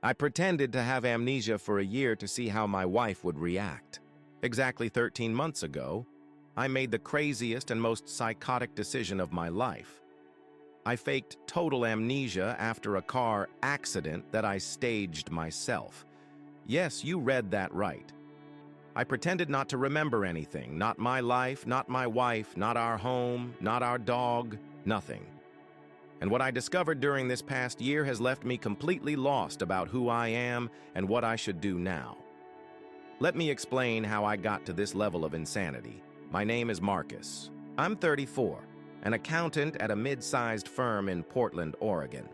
I pretended to have amnesia for a year to see how my wife would react. Exactly 13 months ago, I made the craziest and most psychotic decision of my life. I faked total amnesia after a car accident that I staged myself. Yes, you read that right. I pretended not to remember anything, not my life, not my wife, not our home, not our dog, nothing. And what I discovered during this past year has left me completely lost about who I am and what I should do now. Let me explain how I got to this level of insanity. My name is Marcus. I'm 34, an accountant at a mid-sized firm in Portland, Oregon.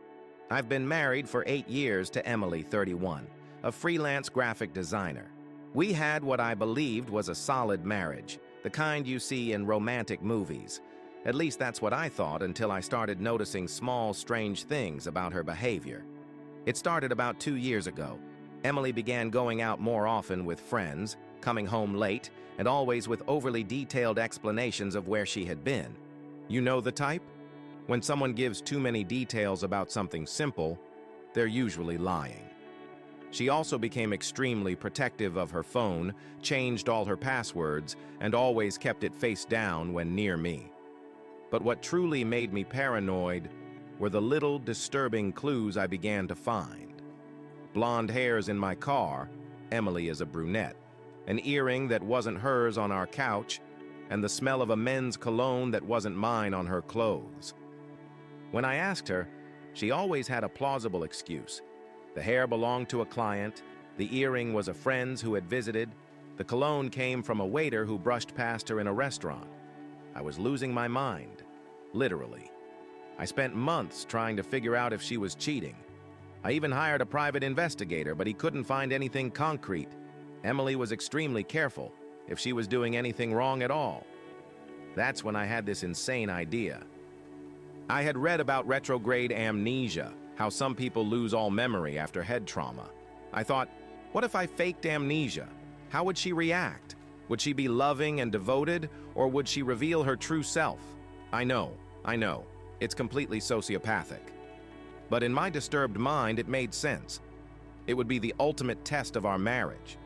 I've been married for 8 years to Emily, 31, a freelance graphic designer. We had what I believed was a solid marriage, the kind you see in romantic movies. At least that's what I thought until I started noticing small, strange things about her behavior. It started about 2 years ago. Emily began going out more often with friends, coming home late, and always with overly detailed explanations of where she had been. You know the type? When someone gives too many details about something simple, they're usually lying. She also became extremely protective of her phone, changed all her passwords, and always kept it face down when near me. But what truly made me paranoid were the little disturbing clues I began to find. Blonde hairs in my car, Emily is a brunette, an earring that wasn't hers on our couch, and the smell of a men's cologne that wasn't mine on her clothes. When I asked her, she always had a plausible excuse. The hair belonged to a client, the earring was a friend's who had visited, the cologne came from a waiter who brushed past her in a restaurant. I was losing my mind, literally. I spent months trying to figure out if she was cheating. I even hired a private investigator, but he couldn't find anything concrete. Emily was extremely careful if she was doing anything wrong at all. That's when I had this insane idea. I had read about retrograde amnesia, how some people lose all memory after head trauma. I thought, what if I faked amnesia? How would she react? Would she be loving and devoted, or would she reveal her true self? I know, it's completely sociopathic. But in my disturbed mind, it made sense. It would be the ultimate test of our marriage.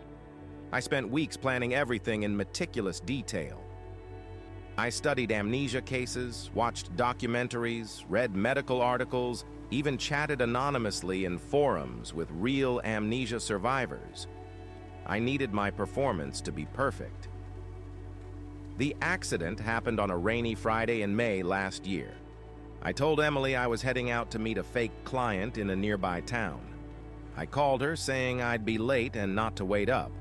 I spent weeks planning everything in meticulous detail. I studied amnesia cases, watched documentaries, read medical articles, even chatted anonymously in forums with real amnesia survivors. I needed my performance to be perfect. The accident happened on a rainy Friday in May last year. I told Emily I was heading out to meet a fake client in a nearby town. I called her saying I'd be late and not to wait up.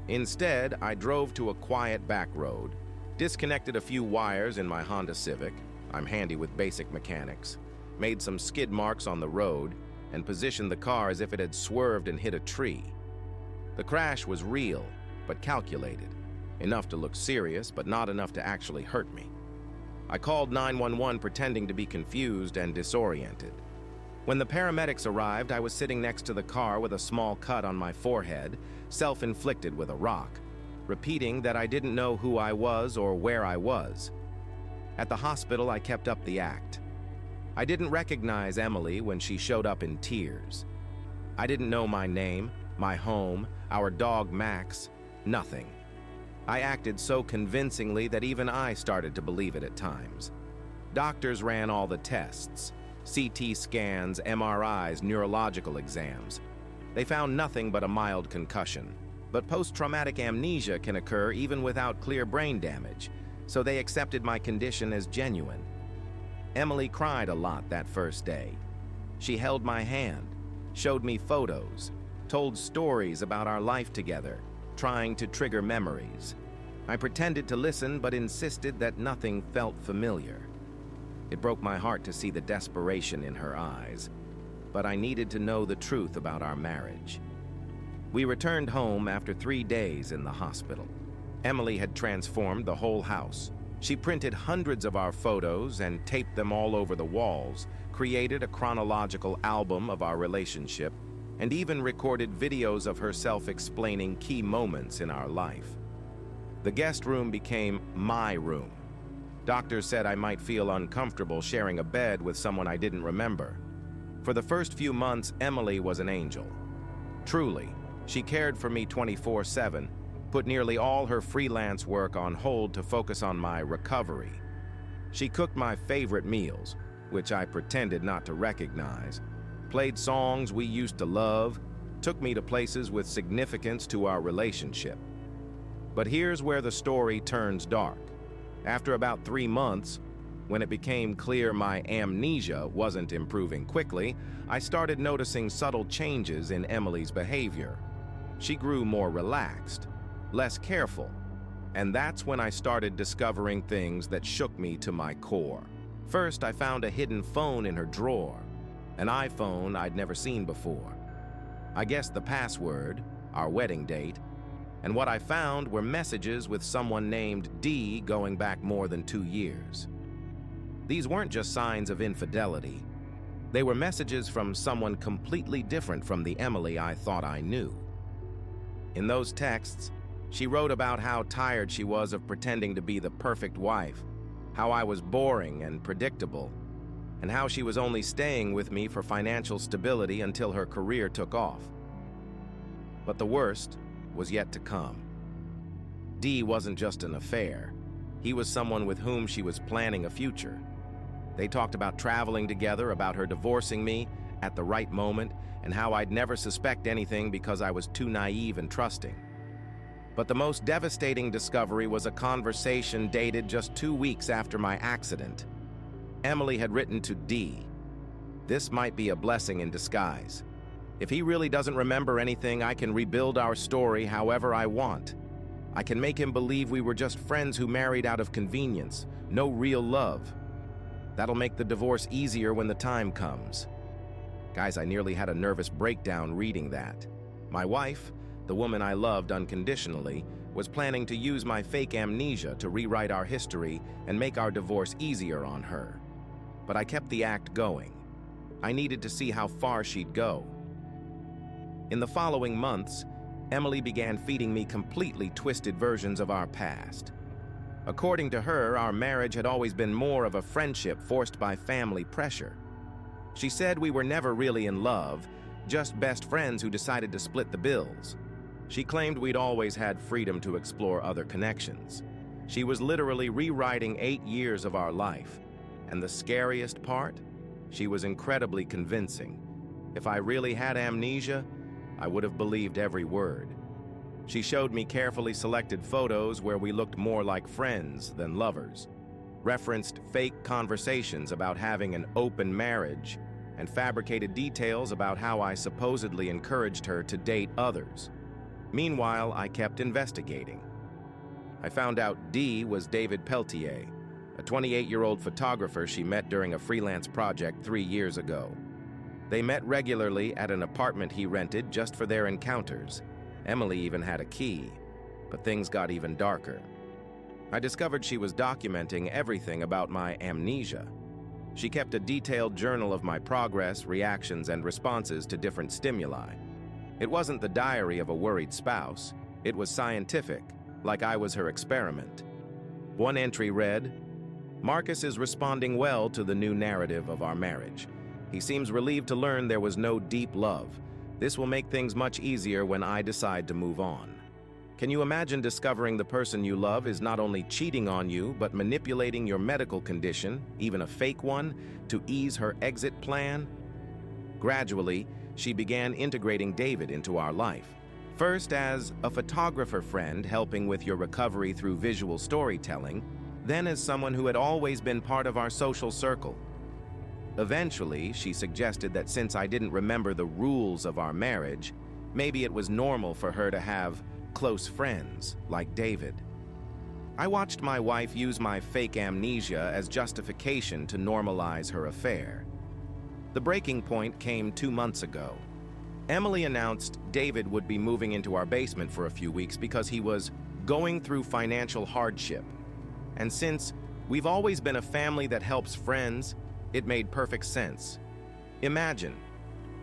Instead, I drove to a quiet back road, disconnected a few wires in my Honda Civic, I'm handy with basic mechanics, made some skid marks on the road, and positioned the car as if it had swerved and hit a tree. The crash was real, but calculated. Enough to look serious, but not enough to actually hurt me. I called 911 pretending to be confused and disoriented. When the paramedics arrived, I was sitting next to the car with a small cut on my forehead, self-inflicted with a rock, repeating that I didn't know who I was or where I was. At the hospital, I kept up the act. I didn't recognize Emily when she showed up in tears. I didn't know my name, my home, our dog Max, nothing. I acted so convincingly that even I started to believe it at times. Doctors ran all the tests, CT scans, MRIs, neurological exams. They found nothing but a mild concussion. But post-traumatic amnesia can occur even without clear brain damage, so they accepted my condition as genuine. Emily cried a lot that first day. She held my hand, showed me photos, told stories about our life together, trying to trigger memories. I pretended to listen but insisted that nothing felt familiar. It broke my heart to see the desperation in her eyes, but I needed to know the truth about our marriage. We returned home after 3 days in the hospital. Emily had transformed the whole house. She printed hundreds of our photos and taped them all over the walls, created a chronological album of our relationship, and even recorded videos of herself explaining key moments in our life. The guest room became my room. Doctors said I might feel uncomfortable sharing a bed with someone I didn't remember. For the first few months, Emily was an angel. Truly, she cared for me 24/7, put nearly all her freelance work on hold to focus on my recovery. She cooked my favorite meals, which I pretended not to recognize, played songs we used to love, took me to places with significance to our relationship. But here's where the story turns dark. After about 3 months, when it became clear my amnesia wasn't improving quickly, I started noticing subtle changes in Emily's behavior. She grew more relaxed, less careful, and that's when I started discovering things that shook me to my core. First, I found a hidden phone in her drawer, an iPhone I'd never seen before. I guessed the password, our wedding date, and what I found were messages with someone named D going back more than 2 years. These weren't just signs of infidelity. They were messages from someone completely different from the Emily I thought I knew. In those texts, she wrote about how tired she was of pretending to be the perfect wife, how I was boring and predictable, and how she was only staying with me for financial stability until her career took off. But the worst was yet to come. D wasn't just an affair. He was someone with whom she was planning a future. They talked about traveling together, about her divorcing me at the right moment, and how I'd never suspect anything because I was too naive and trusting. But the most devastating discovery was a conversation dated just 2 weeks after my accident. Emily had written to D. This might be a blessing in disguise. If he really doesn't remember anything, I can rebuild our story however I want. I can make him believe we were just friends who married out of convenience, no real love. That'll make the divorce easier when the time comes. Guys, I nearly had a nervous breakdown reading that. My wife, the woman I loved unconditionally, was planning to use my fake amnesia to rewrite our history and make our divorce easier on her. But I kept the act going. I needed to see how far she'd go. In the following months, Emily began feeding me completely twisted versions of our past. According to her, our marriage had always been more of a friendship forced by family pressure. She said we were never really in love, just best friends who decided to split the bills. She claimed we'd always had freedom to explore other connections. She was literally rewriting 8 years of our life. And the scariest part? She was incredibly convincing. If I really had amnesia, I would have believed every word. She showed me carefully selected photos where we looked more like friends than lovers, referenced fake conversations about having an open marriage, and fabricated details about how I supposedly encouraged her to date others. Meanwhile, I kept investigating. I found out D was David Peltier, a 28-year-old photographer she met during a freelance project 3 years ago. They met regularly at an apartment he rented just for their encounters. Emily even had a key, but things got even darker. I discovered she was documenting everything about my amnesia. She kept a detailed journal of my progress, reactions, and responses to different stimuli. It wasn't the diary of a worried spouse. It was scientific, like I was her experiment. One entry read, "Marcus is responding well to the new narrative of our marriage. He seems relieved to learn there was no deep love. This will make things much easier when I decide to move on." Can you imagine discovering the person you love is not only cheating on you, but manipulating your medical condition, even a fake one, to ease her exit plan? Gradually, she began integrating David into our life. First as a photographer friend helping with your recovery through visual storytelling, then as someone who had always been part of our social circle. Eventually, she suggested that since I didn't remember the rules of our marriage, maybe it was normal for her to have close friends like David. I watched my wife use my fake amnesia as justification to normalize her affair. The breaking point came 2 months ago. Emily announced David would be moving into our basement for a few weeks because he was going through financial hardship. And since we've always been a family that helps friends, it made perfect sense. Imagine,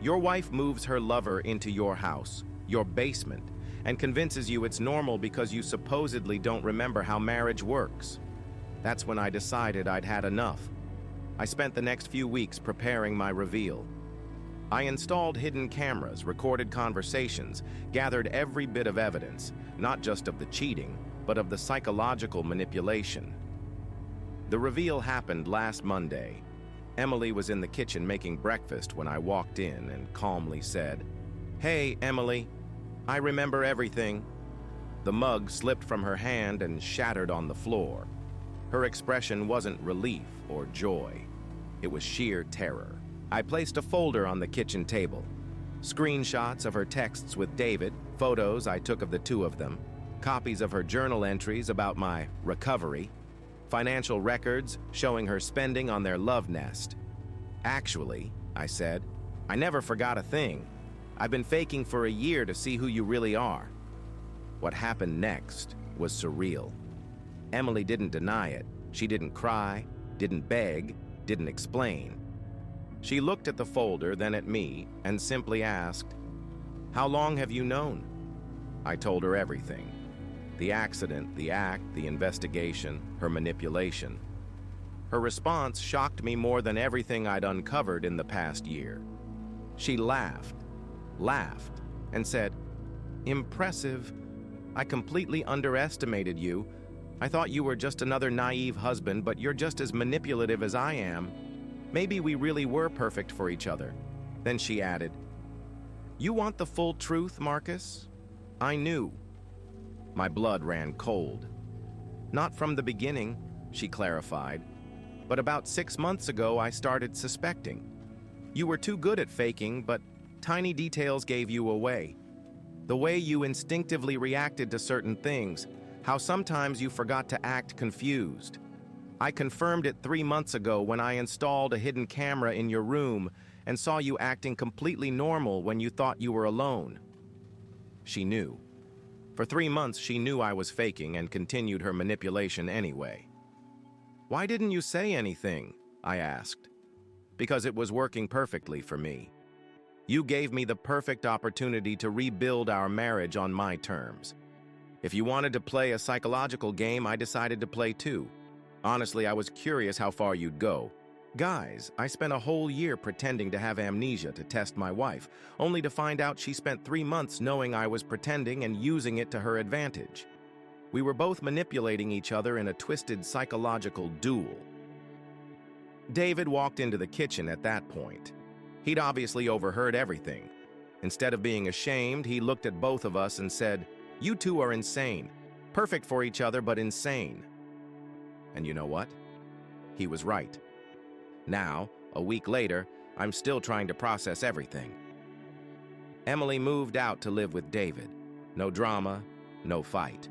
your wife moves her lover into your house, your basement, and convinces you it's normal because you supposedly don't remember how marriage works. That's when I decided I'd had enough. I spent the next few weeks preparing my reveal. I installed hidden cameras, recorded conversations, gathered every bit of evidence, not just of the cheating, but of the psychological manipulation. The reveal happened last Monday. Emily was in the kitchen making breakfast when I walked in and calmly said, "Hey, Emily, I remember everything." The mug slipped from her hand and shattered on the floor. Her expression wasn't relief or joy. It was sheer terror. I placed a folder on the kitchen table. Screenshots of her texts with David, photos I took of the two of them, copies of her journal entries about my recovery, financial records showing her spending on their love nest. "Actually," I said, "I never forgot a thing. I've been faking for a year to see who you really are." What happened next was surreal. Emily didn't deny it. She didn't cry, didn't beg, didn't explain. She looked at the folder, then at me, and simply asked, "How long have you known?" I told her everything. The accident, the act, the investigation, her manipulation. Her response shocked me more than everything I'd uncovered in the past year. She laughed, and said, "Impressive. I completely underestimated you. I thought you were just another naive husband, but you're just as manipulative as I am. Maybe we really were perfect for each other." Then she added, "You want the full truth, Marcus? I knew." My blood ran cold. "Not from the beginning," she clarified, "but about 6 months ago I started suspecting. You were too good at faking, but tiny details gave you away. The way you instinctively reacted to certain things, how sometimes you forgot to act confused. I confirmed it 3 months ago when I installed a hidden camera in your room and saw you acting completely normal when you thought you were alone." She knew. For 3 months she knew I was faking and continued her manipulation anyway. "Why didn't you say anything?" I asked. "Because it was working perfectly for me. You gave me the perfect opportunity to rebuild our marriage on my terms. If you wanted to play a psychological game, I decided to play too. Honestly, I was curious how far you'd go. Guys, I spent a whole year pretending to have amnesia to test my wife, only to find out she spent 3 months knowing I was pretending and using it to her advantage. We were both manipulating each other in a twisted psychological duel." David walked into the kitchen at that point. He'd obviously overheard everything. Instead of being ashamed, he looked at both of us and said, "You two are insane. Perfect for each other, but insane." And you know what? He was right. Now, a week later, I'm still trying to process everything. Emily moved out to live with David. No drama, no fight.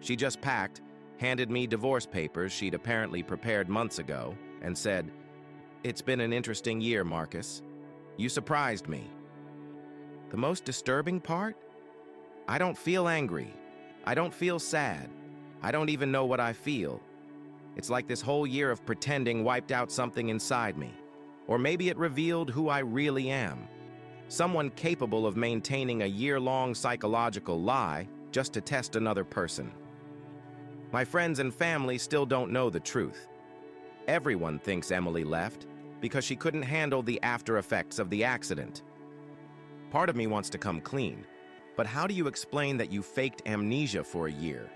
She just packed, handed me divorce papers she'd apparently prepared months ago, and said, "It's been an interesting year, Marcus. You surprised me." The most disturbing part? I don't feel angry. I don't feel sad. I don't even know what I feel. It's like this whole year of pretending wiped out something inside me. Or maybe it revealed who I really am. Someone capable of maintaining a year-long psychological lie just to test another person. My friends and family still don't know the truth. Everyone thinks Emily left because she couldn't handle the after effects of the accident. Part of me wants to come clean, but how do you explain that you faked amnesia for a year?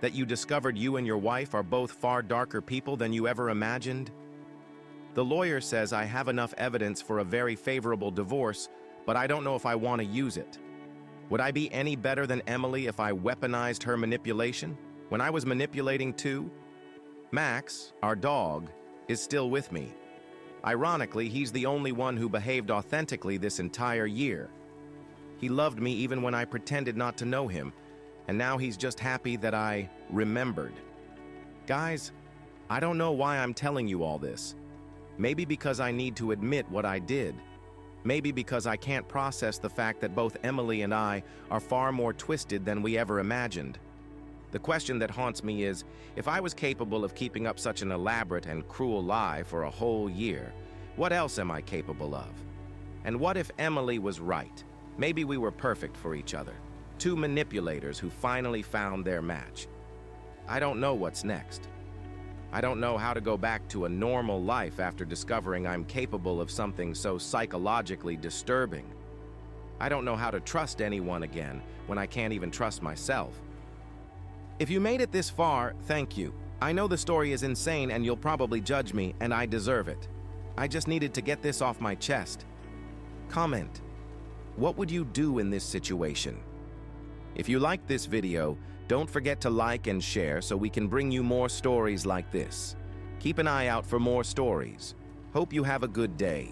That you discovered you and your wife are both far darker people than you ever imagined? The lawyer says I have enough evidence for a very favorable divorce, but I don't know if I want to use it. Would I be any better than Emily if I weaponized her manipulation? When I was manipulating too? Max, our dog, is still with me. Ironically, he's the only one who behaved authentically this entire year. He loved me even when I pretended not to know him, and now he's just happy that I remembered. Guys, I don't know why I'm telling you all this. Maybe because I need to admit what I did. Maybe because I can't process the fact that both Emily and I are far more twisted than we ever imagined. The question that haunts me is, if I was capable of keeping up such an elaborate and cruel lie for a whole year, what else am I capable of? And what if Emily was right? Maybe we were perfect for each other. Two manipulators who finally found their match. I don't know what's next. I don't know how to go back to a normal life after discovering I'm capable of something so psychologically disturbing. I don't know how to trust anyone again when I can't even trust myself. If you made it this far, thank you. I know the story is insane and you'll probably judge me, and I deserve it. I just needed to get this off my chest. Comment. What would you do in this situation? If you liked this video, don't forget to like and share so we can bring you more stories like this. Keep an eye out for more stories. Hope you have a good day.